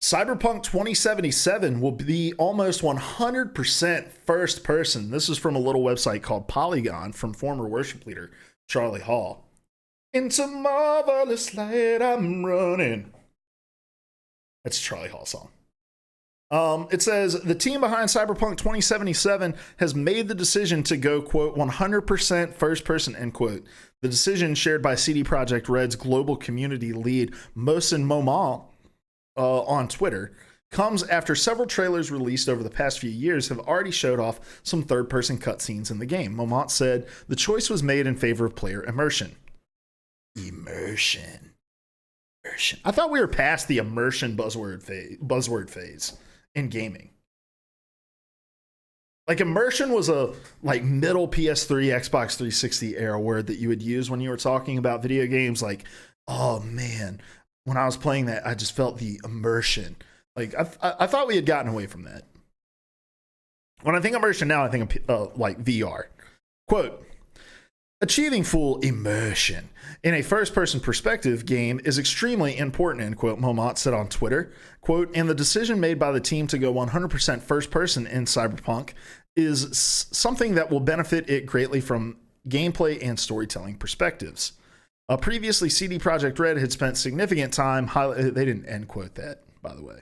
Cyberpunk 2077 will be almost 100% first person. This is from a little website called Polygon from former worship leader Charlie Hall. Into marvelous light I'm running. That's a Charlie Hall song. It says, the team behind Cyberpunk 2077 has made the decision to go, quote, 100% first person, end quote. The decision, shared by CD Projekt Red's global community lead, Mohsen Momon, on Twitter, comes after several trailers released over the past few years have already showed off some third-person cutscenes in the game. Momont said the choice was made in favor of player immersion. Immersion. I thought we were past the immersion buzzword phase in gaming. Like, immersion was a middle PS3, Xbox 360 era word that you would use when you were talking about video games. Like, oh man, when I was playing that, I just felt the immersion. Like, I thought we had gotten away from that. When I think immersion now, I think of VR. Quote, achieving full immersion in a first-person perspective game is extremely important, end quote, Momont said on Twitter. Quote, and the decision made by the team to go 100% first-person in Cyberpunk is something that will benefit it greatly from gameplay and storytelling perspectives. Previously, CD Projekt Red had spent significant time they didn't end quote that, by the way.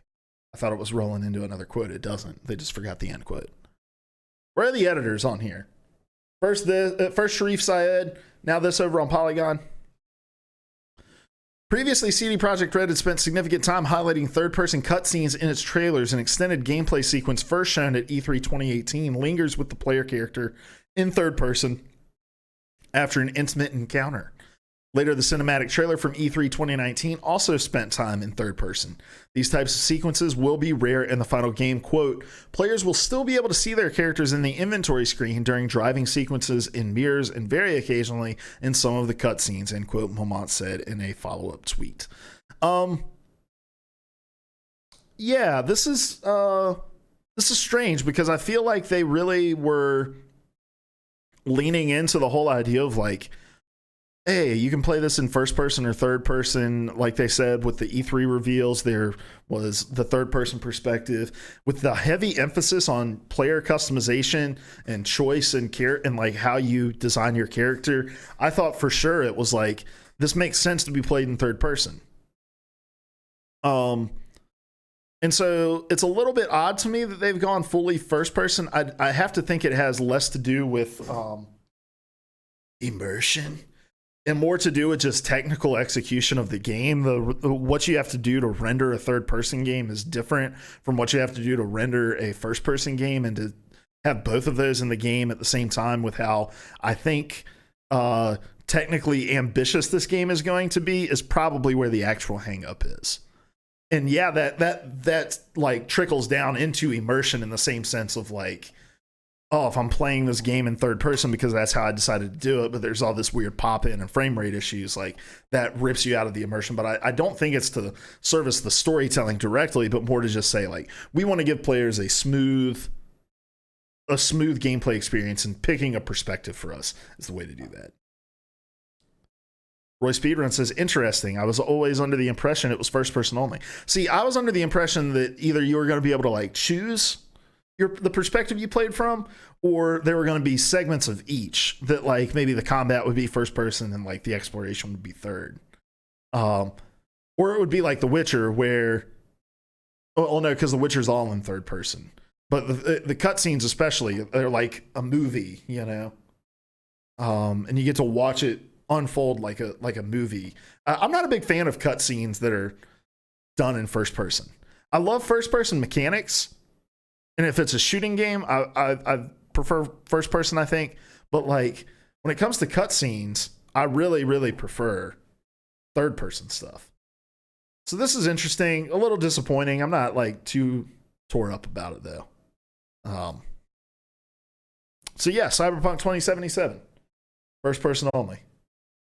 I thought it was rolling into another quote. It doesn't. They just forgot the end quote. Where are the editors on here? First Sharif Syed, now this over on Polygon. Previously, CD Projekt Red had spent significant time highlighting third-person cutscenes in its trailers. An extended gameplay sequence first shown at E3 2018 lingers with the player character in third person after an intimate encounter. Later, the cinematic trailer from E3 2019 also spent time in third person. These types of sequences will be rare in the final game. Quote, players will still be able to see their characters in the inventory screen during driving sequences in mirrors and very occasionally in some of the cutscenes, end quote, Momont said in a follow-up tweet. Yeah, this is strange because I feel like they really were leaning into the whole idea of like, hey, you can play this in first person or third person. Like they said with the E3 reveals, there was the third person perspective with the heavy emphasis on player customization and choice and care and like how you design your character. I thought for sure it was like, this makes sense to be played in third person. And so it's a little bit odd to me that they've gone fully first person. I have to think it has less to do with immersion and more to do with just technical execution of the game. What you have to do to render a third-person game is different from what you have to do to render a first-person game, and to have both of those in the game at the same time with how I think technically ambitious this game is going to be is probably where the actual hang-up is. And yeah, that like trickles down into immersion in the same sense of like, oh, if I'm playing this game in third person because that's how I decided to do it, but there's all this weird pop-in and frame rate issues, like that rips you out of the immersion. But I don't think it's to service the storytelling directly, but more to just say like, we want to give players a smooth gameplay experience, and picking a perspective for us is the way to do that. Roy Speedrun says, interesting. I was always under the impression it was first person only. See, I was under the impression that either you were going to be able to like choose the perspective you played from, or there were going to be segments of each that like maybe the combat would be first person and like the exploration would be third. Or it would be like The Witcher where, oh no, because The Witcher's all in third person. But the cutscenes especially, they're like a movie, you know? And you get to watch it unfold like a movie. I'm not a big fan of cutscenes that are done in first person. I love first person mechanics, and if it's a shooting game, I prefer first person, I think. But like when it comes to cutscenes, I really, really prefer third person stuff. So this is interesting, a little disappointing. I'm not like too tore up about it though. So yeah, Cyberpunk 2077, first person only.